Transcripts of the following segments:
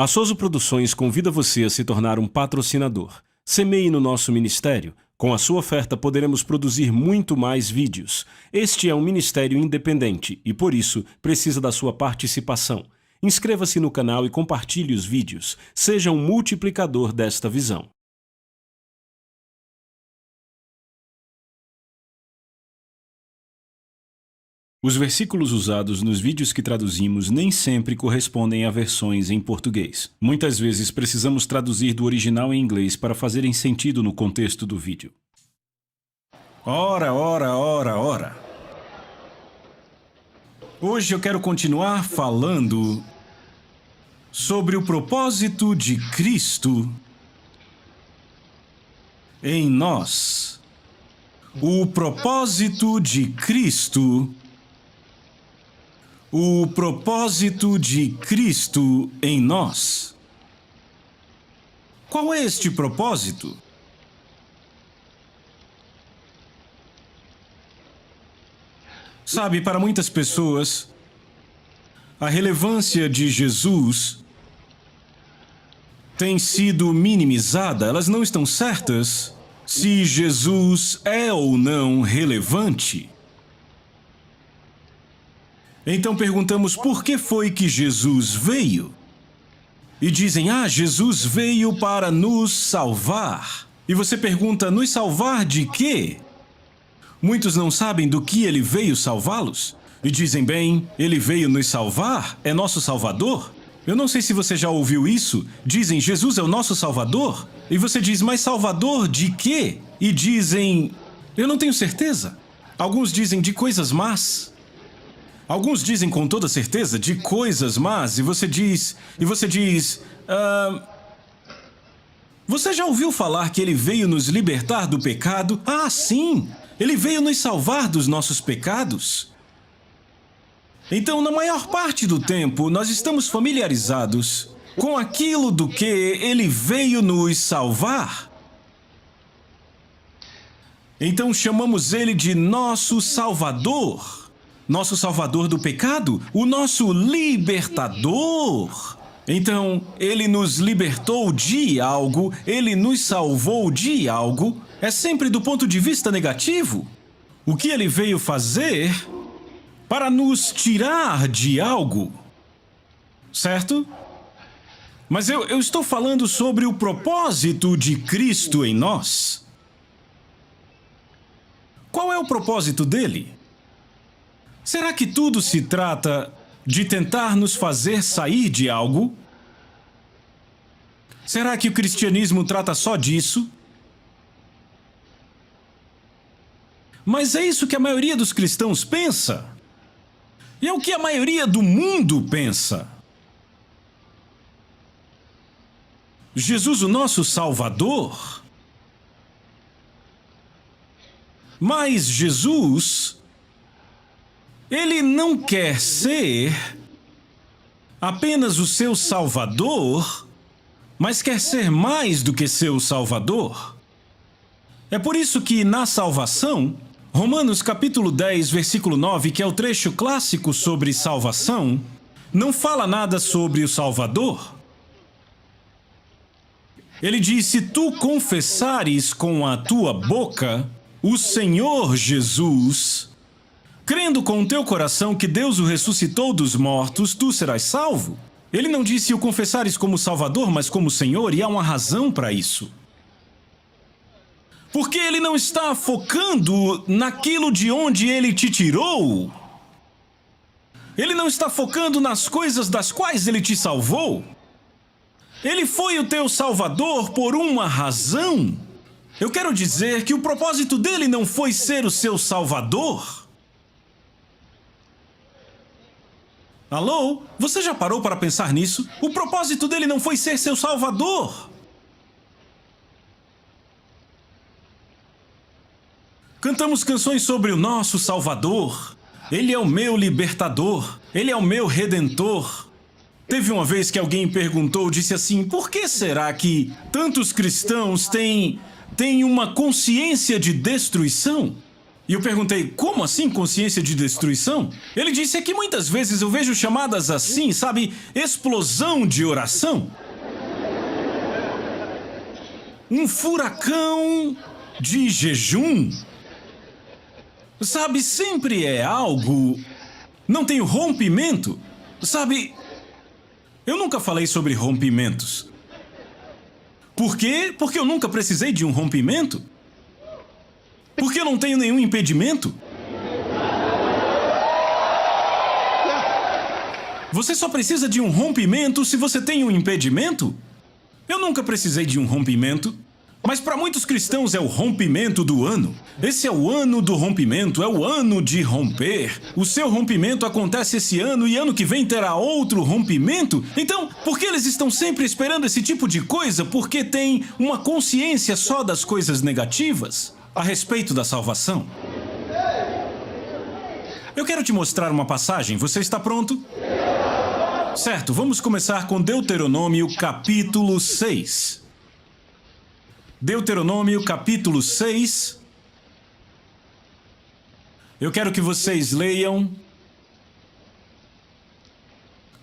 A Souza Produções convida você a se tornar um patrocinador. Semeie no nosso ministério. Com a sua oferta poderemos produzir muito mais vídeos. Este é um ministério independente e, por isso, precisa da sua participação. Inscreva-se no canal e compartilhe os vídeos. Seja um multiplicador desta visão. Os versículos usados nos vídeos que traduzimos nem sempre correspondem a versões em português. Muitas vezes precisamos traduzir do original em inglês para fazerem sentido no contexto do vídeo. Ora. Hoje eu quero continuar falando sobre o propósito de Cristo em nós. O propósito de Cristo. O propósito de Cristo em nós. Qual é este propósito? Sabe, para muitas pessoas, a relevância de Jesus tem sido minimizada. Elas não estão certas se Jesus é ou não relevante. Então perguntamos por que foi que Jesus veio? E dizem, Jesus veio para nos salvar. E você pergunta, nos salvar de quê? Muitos não sabem do que ele veio salvá-los. E dizem, bem, ele veio nos salvar? É nosso Salvador? Eu não sei se você já ouviu isso. Dizem, Jesus é o nosso Salvador? E você diz, mas Salvador de quê? E dizem, eu não tenho certeza. Alguns dizem de coisas más. Alguns dizem com toda certeza de coisas más, e você diz, você já ouviu falar que ele veio nos libertar do pecado? Sim, ele veio nos salvar dos nossos pecados. Então, na maior parte do tempo, nós estamos familiarizados com aquilo do que ele veio nos salvar. Então, chamamos ele de nosso Salvador. Nosso Salvador do pecado, o nosso libertador. Então, ele nos libertou de algo, ele nos salvou de algo, é sempre do ponto de vista negativo. O que ele veio fazer para nos tirar de algo, certo? Mas eu estou falando sobre o propósito de Cristo em nós. Qual é o propósito dele? Será que tudo se trata de tentar nos fazer sair de algo? Será que o cristianismo trata só disso? Mas é isso que a maioria dos cristãos pensa. E é o que a maioria do mundo pensa. Jesus, o nosso Salvador. Mas Jesus, ele não quer ser apenas o seu Salvador, mas quer ser mais do que seu Salvador. É por isso que na salvação, Romanos capítulo 10, versículo 9, que é o trecho clássico sobre salvação, não fala nada sobre o Salvador. Ele diz, se tu confessares com a tua boca o Senhor Jesus, crendo com o teu coração que Deus o ressuscitou dos mortos, tu serás salvo. Ele não disse o confessares como Salvador, mas como Senhor, e há uma razão para isso. Porque ele não está focando naquilo de onde ele te tirou. Ele não está focando nas coisas das quais ele te salvou. Ele foi o teu Salvador por uma razão. Eu quero dizer que o propósito dele não foi ser o seu Salvador. Alô? Você já parou para pensar nisso? O propósito dele não foi ser seu Salvador. Cantamos canções sobre o nosso Salvador. Ele é o meu libertador. Ele é o meu redentor. Teve uma vez que alguém perguntou, disse assim, por que será que tantos cristãos têm uma consciência de destruição? E eu perguntei, como assim consciência de destruição? Ele disse, é que muitas vezes eu vejo chamadas assim, sabe, explosão de oração. Um furacão de jejum. Sabe, sempre é algo... Não tem rompimento. Sabe, eu nunca falei sobre rompimentos. Por quê? Porque eu nunca precisei de um rompimento. Porque eu não tenho nenhum impedimento. Você só precisa de um rompimento se você tem um impedimento? Eu nunca precisei de um rompimento. Mas para muitos cristãos é o rompimento do ano. Esse é o ano do rompimento, é o ano de romper. O seu rompimento acontece esse ano e ano que vem terá outro rompimento. Então, por que eles estão sempre esperando esse tipo de coisa? Porque têm uma consciência só das coisas negativas a respeito da salvação. Eu quero te mostrar uma passagem. Você está pronto? Certo, vamos começar com Deuteronômio capítulo 6. Deuteronômio capítulo 6. Eu quero que vocês leiam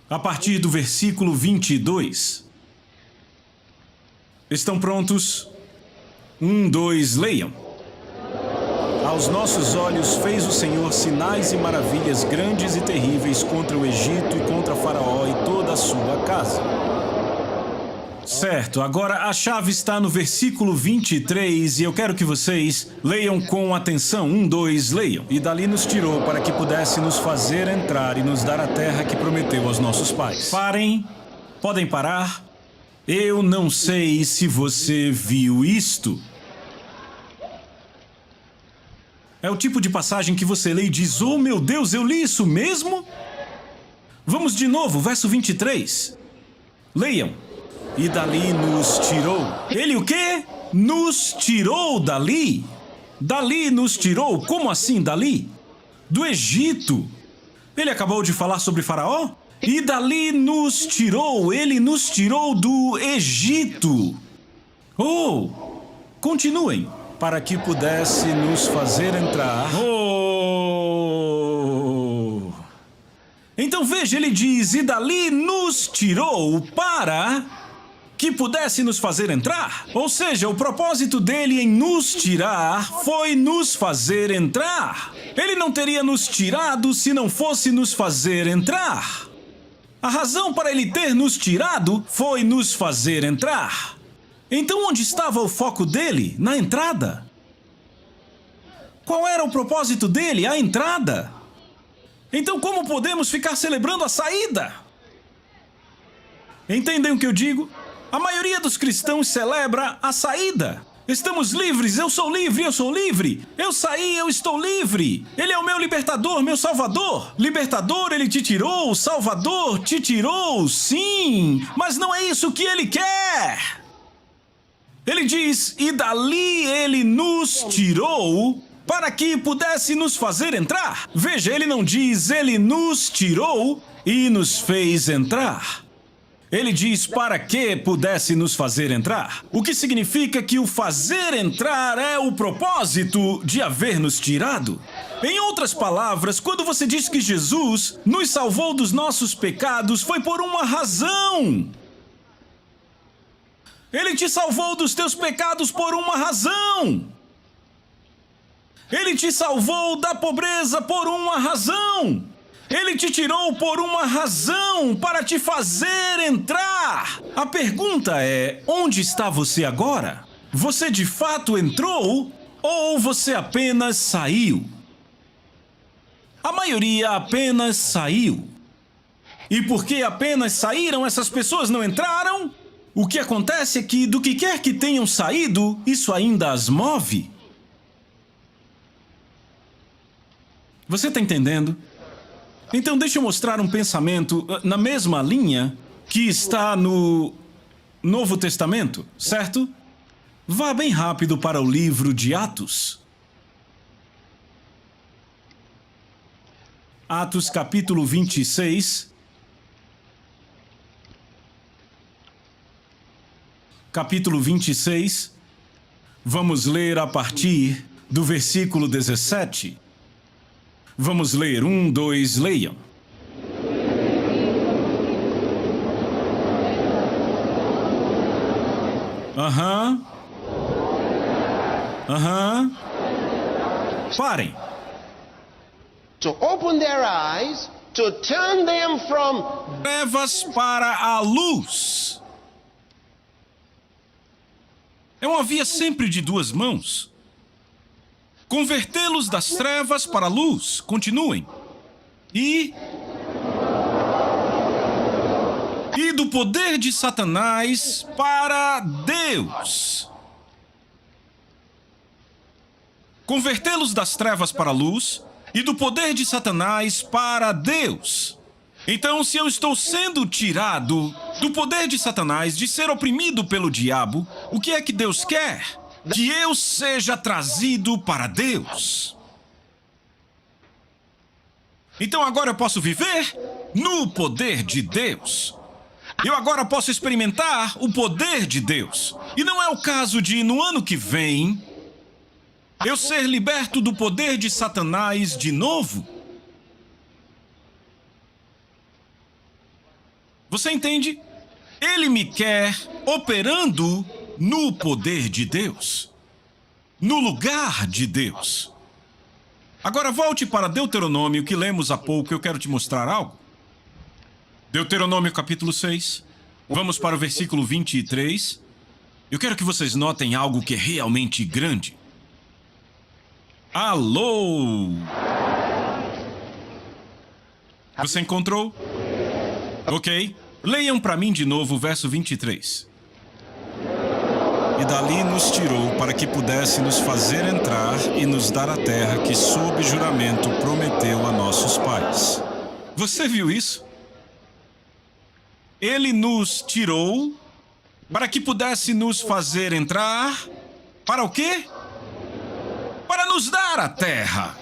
a partir do versículo 22. Estão prontos? 1, 2, leiam. Aos nossos olhos fez o Senhor sinais e maravilhas grandes e terríveis contra o Egito e contra Faraó e toda a sua casa. Certo, agora a chave está no versículo 23 e eu quero que vocês leiam com atenção. 1, 2, leiam. E dali nos tirou para que pudesse nos fazer entrar e nos dar a terra que prometeu aos nossos pais. Parem, podem parar. Eu não sei se você viu isto. É o tipo de passagem que você lê e diz, oh meu Deus, eu li isso mesmo? Vamos de novo, verso 23. Leiam. E dali nos tirou. Ele o quê? Nos tirou dali. Dali nos tirou. Como assim dali? Do Egito. Ele acabou de falar sobre Faraó? E dali nos tirou. Ele nos tirou do Egito. Oh, continuem. Para que pudesse nos fazer entrar. Oh! Então veja, ele diz, e dali nos tirou para que pudesse nos fazer entrar. Ou seja, o propósito dele em nos tirar foi nos fazer entrar. Ele não teria nos tirado se não fosse nos fazer entrar. A razão para ele ter nos tirado foi nos fazer entrar. Então onde estava o foco dele? Na entrada. Qual era o propósito dele? A entrada. Então como podemos ficar celebrando a saída? Entendem o que eu digo? A maioria dos cristãos celebra a saída. Estamos livres, eu sou livre, eu sou livre. Eu saí, eu estou livre. Ele é o meu libertador, meu salvador. Libertador, ele te tirou, salvador, te tirou, sim. Mas não é isso que ele quer. Ele diz, e dali ele nos tirou para que pudesse nos fazer entrar. Veja, ele não diz, ele nos tirou e nos fez entrar. Ele diz para que pudesse nos fazer entrar. O que significa que o fazer entrar é o propósito de haver nos tirado. Em outras palavras, quando você diz que Jesus nos salvou dos nossos pecados, foi por uma razão. Ele te salvou dos teus pecados por uma razão. Ele te salvou da pobreza por uma razão. Ele te tirou por uma razão, para te fazer entrar. A pergunta é, onde está você agora? Você de fato entrou ou você apenas saiu? A maioria apenas saiu. E porque apenas saíram, essas pessoas não entraram? O que acontece é que, do que quer que tenham saído, isso ainda as move. Você está entendendo? Então deixa eu mostrar um pensamento na mesma linha que está no Novo Testamento, certo? Vá bem rápido para o livro de Atos. Atos capítulo 26. Capítulo 26. Vamos ler a partir do versículo 17. Vamos ler. 1, 2, leiam. Parem. To open their eyes, to turn them from Trevas para a luz. É uma via sempre de duas mãos. Convertê-los das trevas para a luz. Continuem. E do poder de Satanás para Deus. Convertê-los das trevas para a luz e do poder de Satanás para Deus. Então, se eu estou sendo tirado do poder de Satanás, de ser oprimido pelo diabo, o que é que Deus quer? Que eu seja trazido para Deus. Então agora eu posso viver no poder de Deus. Eu agora posso experimentar o poder de Deus. E não é o caso de, no ano que vem, eu ser liberto do poder de Satanás de novo. Você entende? Ele me quer operando no poder de Deus, no lugar de Deus. Agora volte para Deuteronômio, que lemos há pouco. Eu quero te mostrar algo. Deuteronômio capítulo 6. Vamos para o versículo 23. Eu quero que vocês notem algo que é realmente grande. Alô! Você encontrou? Ok. Leiam para mim de novo o verso 23. E dali nos tirou para que pudesse nos fazer entrar e nos dar a terra que sob juramento prometeu a nossos pais. Você viu isso? Ele nos tirou para que pudesse nos fazer entrar. Para o quê? Para nos dar a terra.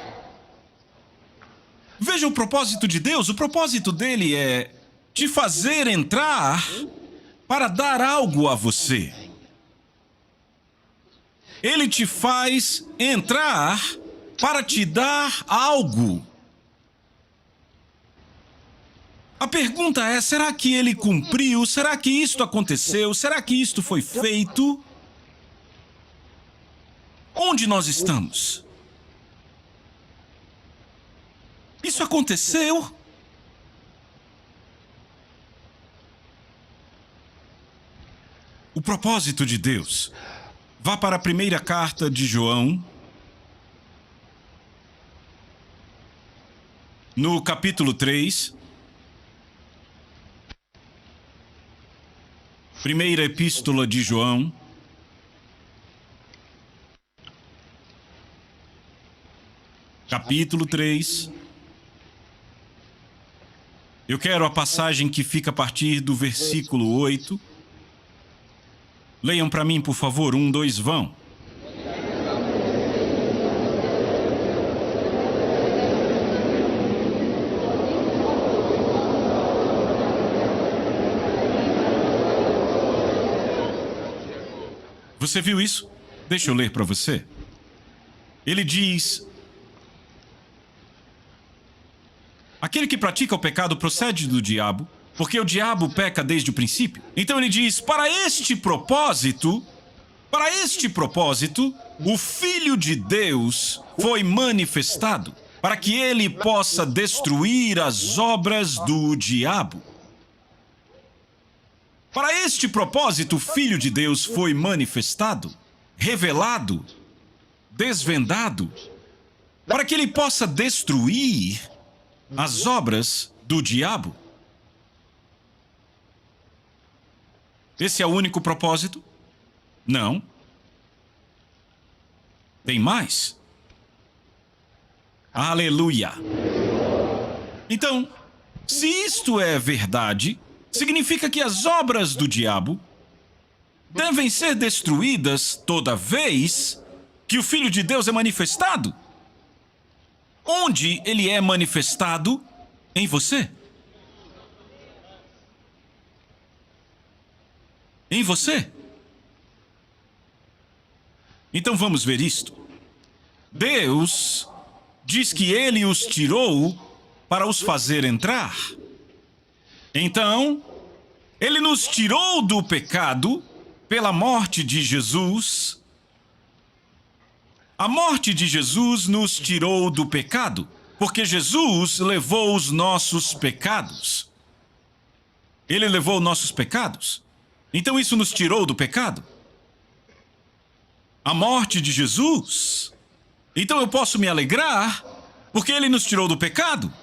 Veja o propósito de Deus. O propósito dele é te fazer entrar para dar algo a você. Ele te faz entrar para te dar algo. A pergunta é, será que ele cumpriu? Será que isto aconteceu? Será que isto foi feito? Onde nós estamos? Isso aconteceu? O propósito de Deus. Vá para a primeira carta de João, no capítulo 3. Primeira epístola de João, capítulo 3. Eu quero a passagem que fica a partir do versículo 8. Leiam para mim, por favor. 1, 2, vão. Você viu isso? Deixa eu ler para você. Ele diz: aquele que pratica o pecado procede do diabo, porque o diabo peca desde o princípio. Então ele diz, para este propósito, o Filho de Deus foi manifestado, para que ele possa destruir as obras do diabo. Para este propósito, o Filho de Deus foi manifestado, revelado, desvendado, para que ele possa destruir as obras do diabo. Esse é o único propósito? Não. Tem mais. Aleluia. Então, se isto é verdade, significa que as obras do diabo devem ser destruídas toda vez que o Filho de Deus é manifestado. Onde ele é manifestado? Em você. Em você. Então vamos ver isto. Deus diz que ele os tirou para os fazer entrar. Então, ele nos tirou do pecado pela morte de Jesus. A morte de Jesus nos tirou do pecado, porque Jesus levou os nossos pecados. Ele levou nossos pecados. Então isso nos tirou do pecado. A morte de Jesus. Então eu posso me alegrar, porque ele nos tirou do pecado.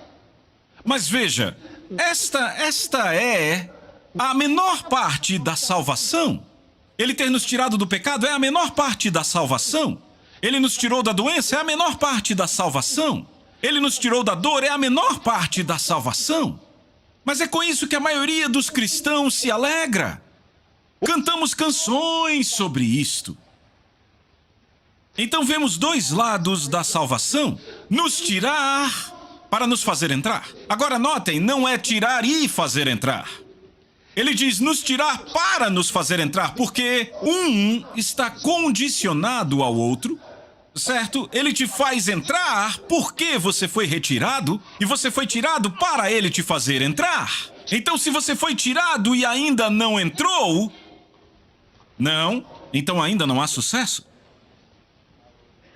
Mas veja, esta é a menor parte da salvação. Ele ter nos tirado do pecado é a menor parte da salvação. Ele nos tirou da doença é a menor parte da salvação. Ele nos tirou da dor é a menor parte da salvação. Mas é com isso que a maioria dos cristãos se alegra. Cantamos canções sobre isto. Então vemos dois lados da salvação: nos tirar para nos fazer entrar. Agora notem, não é tirar e fazer entrar. Ele diz nos tirar para nos fazer entrar, porque um está condicionado ao outro, certo? Ele te faz entrar porque você foi retirado, e você foi tirado para ele te fazer entrar. Então se você foi tirado e ainda não entrou, não, então ainda não há sucesso.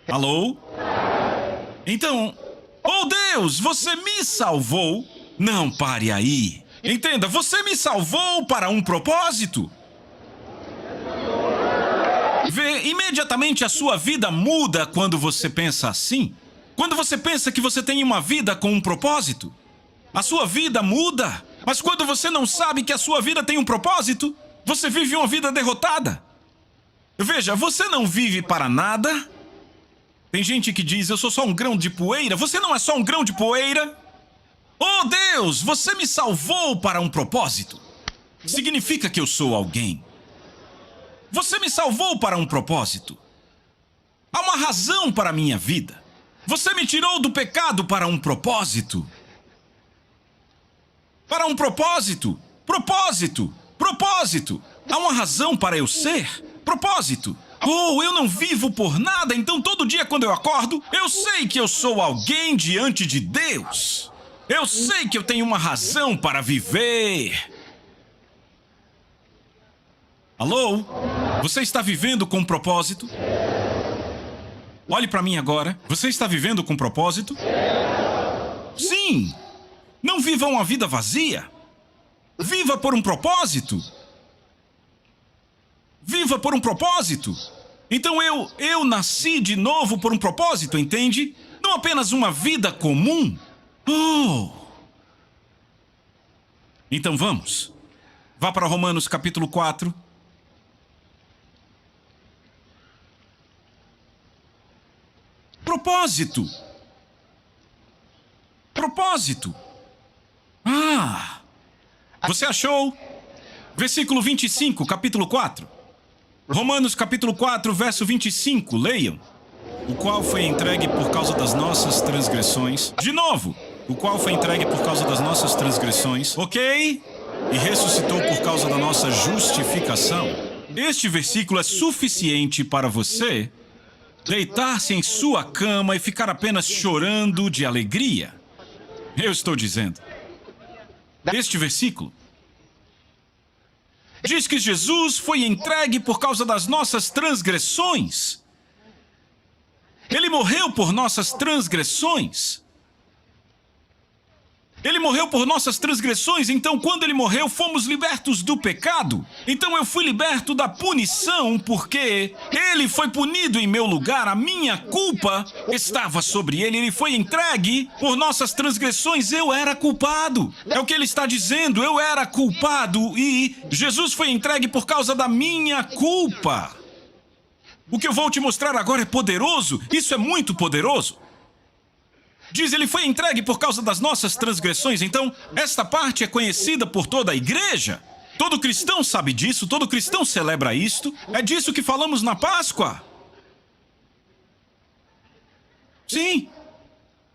Alô? Então, oh Deus, você me salvou. Não pare aí. Entenda, você me salvou para um propósito. Vê, imediatamente a sua vida muda quando você pensa assim. Quando você pensa que você tem uma vida com um propósito, a sua vida muda. Mas quando você não sabe que a sua vida tem um propósito, você vive uma vida derrotada. Veja, você não vive para nada. Tem gente que diz, eu sou só um grão de poeira. Você não é só um grão de poeira. Oh Deus, você me salvou para um propósito. Significa que eu sou alguém. Você me salvou para um propósito. Há uma razão para a minha vida. Você me tirou do pecado para um propósito. Para um propósito. Propósito. Propósito. Há uma razão para eu ser. Propósito. Oh, eu não vivo por nada, então todo dia quando eu acordo, eu sei que eu sou alguém diante de Deus. Eu sei que eu tenho uma razão para viver. Alô? Você está vivendo com propósito? Olhe para mim agora. Você está vivendo com propósito? Sim. Não viva uma vida vazia. Viva por um propósito. Viva por um propósito. Então eu nasci de novo por um propósito, entende? Não apenas uma vida comum. Oh! Então vamos. Vá para Romanos capítulo 4. Propósito. Propósito. Ah! Você achou? Versículo 25, capítulo 4. Romanos capítulo 4, verso 25, leiam. O qual foi entregue por causa das nossas transgressões. De novo. O qual foi entregue por causa das nossas transgressões. Ok? E ressuscitou por causa da nossa justificação. Este versículo é suficiente para você deitar-se em sua cama e ficar apenas chorando de alegria. Eu estou dizendo. Este versículo diz que Jesus foi entregue por causa das nossas transgressões. Ele morreu por nossas transgressões. Ele morreu por nossas transgressões, então quando ele morreu, fomos libertos do pecado. Então eu fui liberto da punição, porque ele foi punido em meu lugar, a minha culpa estava sobre ele, ele foi entregue por nossas transgressões, eu era culpado. É o que ele está dizendo, eu era culpado e Jesus foi entregue por causa da minha culpa. O que eu vou te mostrar agora é poderoso, isso é muito poderoso. Diz, ele foi entregue por causa das nossas transgressões. Então, esta parte é conhecida por toda a igreja. Todo cristão sabe disso, todo cristão celebra isto. É disso que falamos na Páscoa. Sim.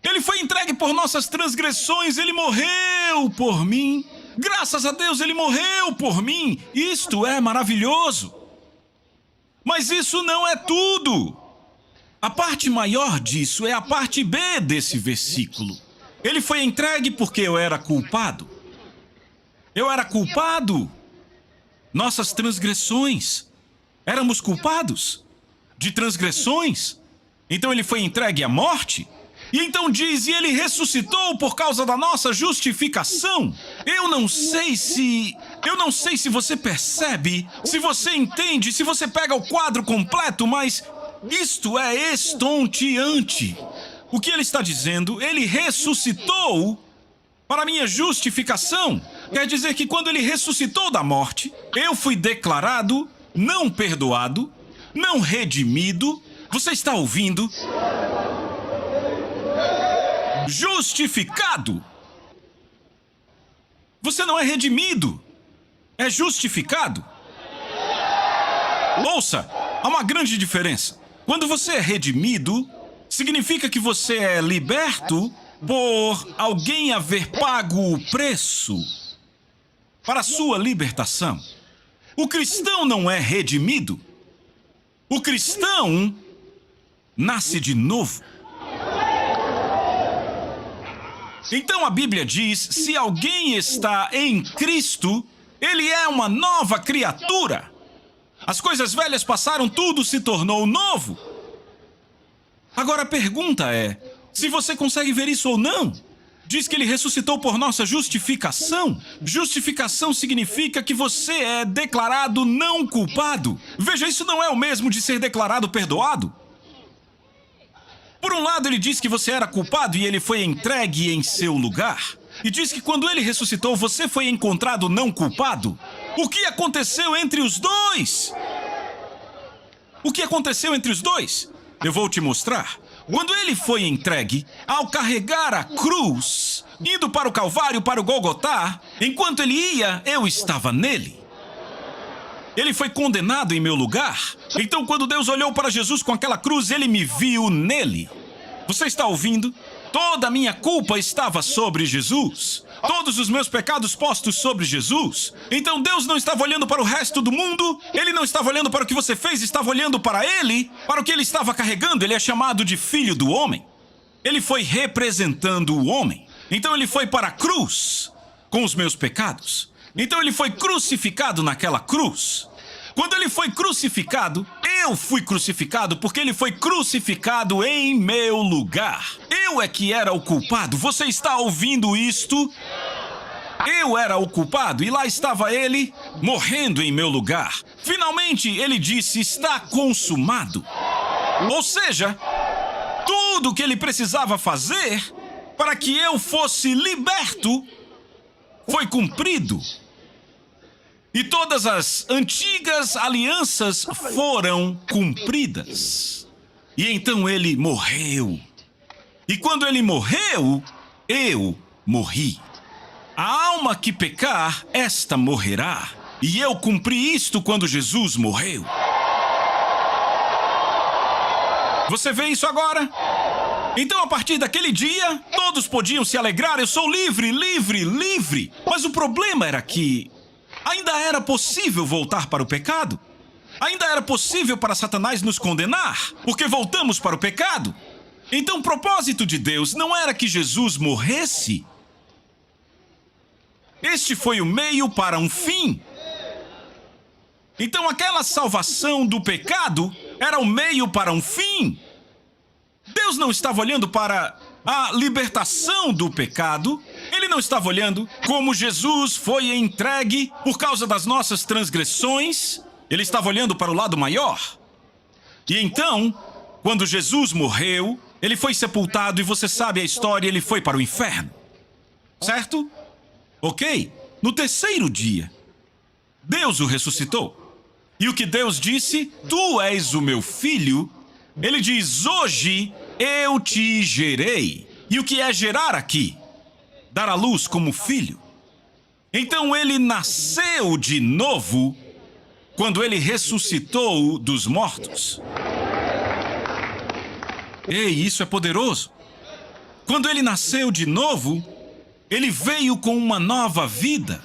Ele foi entregue por nossas transgressões, ele morreu por mim. Graças a Deus, ele morreu por mim. Isto é maravilhoso. Mas isso não é tudo. A parte maior disso é a parte B desse versículo. Ele foi entregue porque eu era culpado. Eu era culpado. Nossas transgressões. Éramos culpados de transgressões. Então ele foi entregue à morte. E então diz, e ele ressuscitou por causa da nossa justificação. Eu não sei se você percebe, se você entende, se você pega o quadro completo, mas isto é estonteante. O que ele está dizendo? Ele ressuscitou para minha justificação. Quer dizer que quando ele ressuscitou da morte, eu fui declarado não perdoado, não redimido. Você está ouvindo? Justificado. Você não é redimido, é justificado. Ouça, há uma grande diferença. Quando você é redimido, significa que você é liberto por alguém haver pago o preço para a sua libertação. O cristão não é redimido. O cristão nasce de novo. Então a Bíblia diz, se alguém está em Cristo, ele é uma nova criatura. As coisas velhas passaram, tudo se tornou novo. Agora a pergunta é, se você consegue ver isso ou não? Diz que ele ressuscitou por nossa justificação. Justificação significa que você é declarado não culpado. Veja, isso não é o mesmo de ser declarado perdoado. Por um lado, ele diz que você era culpado e ele foi entregue em seu lugar. E diz que quando ele ressuscitou, você foi encontrado não culpado. O que aconteceu entre os dois? O que aconteceu entre os dois? Eu vou te mostrar. Quando ele foi entregue, ao carregar a cruz, indo para o Calvário, para o Gólgota, enquanto ele ia, eu estava nele. Ele foi condenado em meu lugar. Então, quando Deus olhou para Jesus com aquela cruz, ele me viu nele. Você está ouvindo? Toda a minha culpa estava sobre Jesus. Todos os meus pecados postos sobre Jesus. Então, Deus não estava olhando para o resto do mundo. Ele não estava olhando para o que você fez, estava olhando para ele, para o que ele estava carregando. Ele é chamado de Filho do Homem. Ele foi representando o homem. Então, ele foi para a cruz com os meus pecados. Então ele foi crucificado naquela cruz. Quando ele foi crucificado, eu fui crucificado porque ele foi crucificado em meu lugar. Eu é que era o culpado. Você está ouvindo isto? Eu era o culpado e lá estava ele morrendo em meu lugar. Finalmente ele disse, está consumado. Ou seja, tudo o que ele precisava fazer para que eu fosse liberto foi cumprido. E todas as antigas alianças foram cumpridas. E então ele morreu. E quando ele morreu, eu morri. A alma que pecar, esta morrerá. E eu cumpri isto quando Jesus morreu. Você vê isso agora? Então, a partir daquele dia, todos podiam se alegrar. Eu sou livre, livre, livre. Mas o problema era que ainda era possível voltar para o pecado. Ainda era possível para Satanás nos condenar, porque voltamos para o pecado. Então, o propósito de Deus não era que Jesus morresse. Este foi o meio para um fim. Então, aquela salvação do pecado era o meio para um fim. Deus não estava olhando para a libertação do pecado. Ele não estava olhando como Jesus foi entregue por causa das nossas transgressões. Ele estava olhando para o lado maior. E então, quando Jesus morreu, ele foi sepultado e você sabe a história, ele foi para o inferno. Certo? Ok? No terceiro dia, Deus o ressuscitou. E o que Deus disse? Tu és o meu filho. Ele diz, hoje eu te gerei. E o que é gerar aqui? Dar à luz como filho. Então ele nasceu de novo quando ele ressuscitou dos mortos. Ei, isso é poderoso. Quando ele nasceu de novo, ele veio com uma nova vida.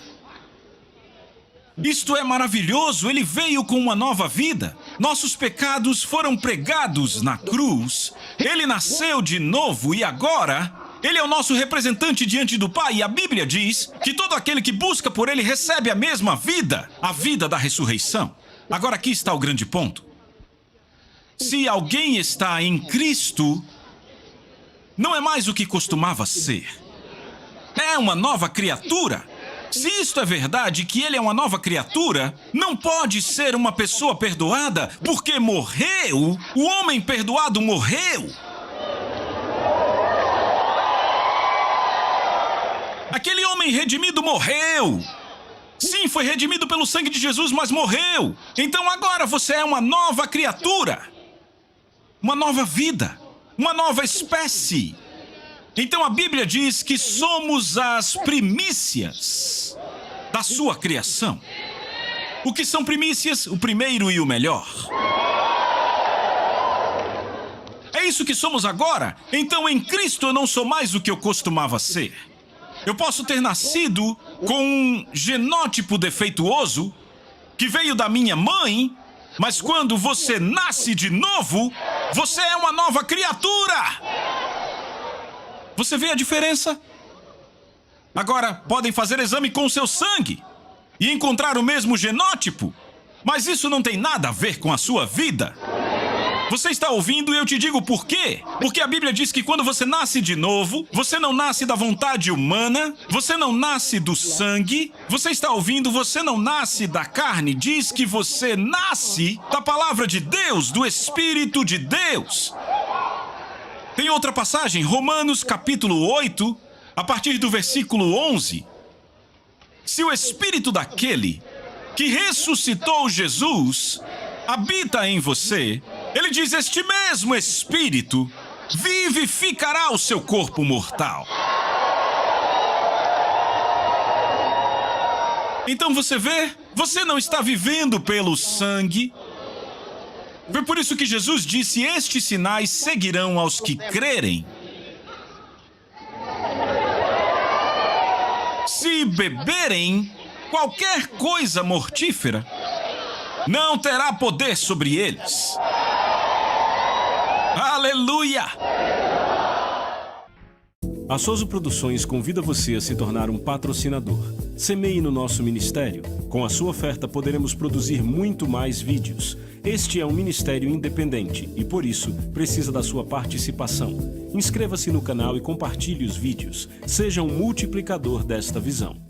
Isto é maravilhoso, ele veio com uma nova vida. Nossos pecados foram pregados na cruz. Ele nasceu de novo e agora ele é o nosso representante diante do Pai. E a Bíblia diz que todo aquele que busca por ele recebe a mesma vida, a vida da ressurreição. Agora aqui está o grande ponto. Se alguém está em Cristo, não é mais o que costumava ser. É uma nova criatura. Se isto é verdade, que ele é uma nova criatura, não pode ser uma pessoa perdoada, porque morreu. O homem perdoado morreu. Aquele homem redimido morreu. Sim, foi redimido pelo sangue de Jesus, mas morreu. Então agora você é uma nova criatura. Uma nova vida. Uma nova espécie. Então a Bíblia diz que somos as primícias da sua criação. O que são primícias? O primeiro e o melhor. É isso que somos agora. Então em Cristo eu não sou mais o que eu costumava ser. Eu posso ter nascido com um genótipo defeituoso que veio da minha mãe, mas quando você nasce de novo, você é uma nova criatura. Você vê a diferença? Agora, podem fazer exame com o seu sangue e encontrar o mesmo genótipo, mas isso não tem nada a ver com a sua vida. Você está ouvindo e eu te digo por quê? Porque a Bíblia diz que quando você nasce de novo, você não nasce da vontade humana, você não nasce do sangue, você está ouvindo, você não nasce da carne, diz que você nasce da palavra de Deus, do Espírito de Deus. Tem outra passagem, Romanos capítulo 8, a partir do versículo 11. Se o Espírito daquele que ressuscitou Jesus habita em você, ele diz, este mesmo Espírito vivificará o seu corpo mortal. Então você vê, você não está vivendo pelo sangue. Foi por isso que Jesus disse, estes sinais seguirão aos que crerem. Se beberem qualquer coisa mortífera, não terá poder sobre eles. Aleluia! A Soso Produções convida você a se tornar um patrocinador. Semeie no nosso ministério. Com a sua oferta poderemos produzir muito mais vídeos. Este é um ministério independente e, por isso, precisa da sua participação. Inscreva-se no canal e compartilhe os vídeos. Seja um multiplicador desta visão.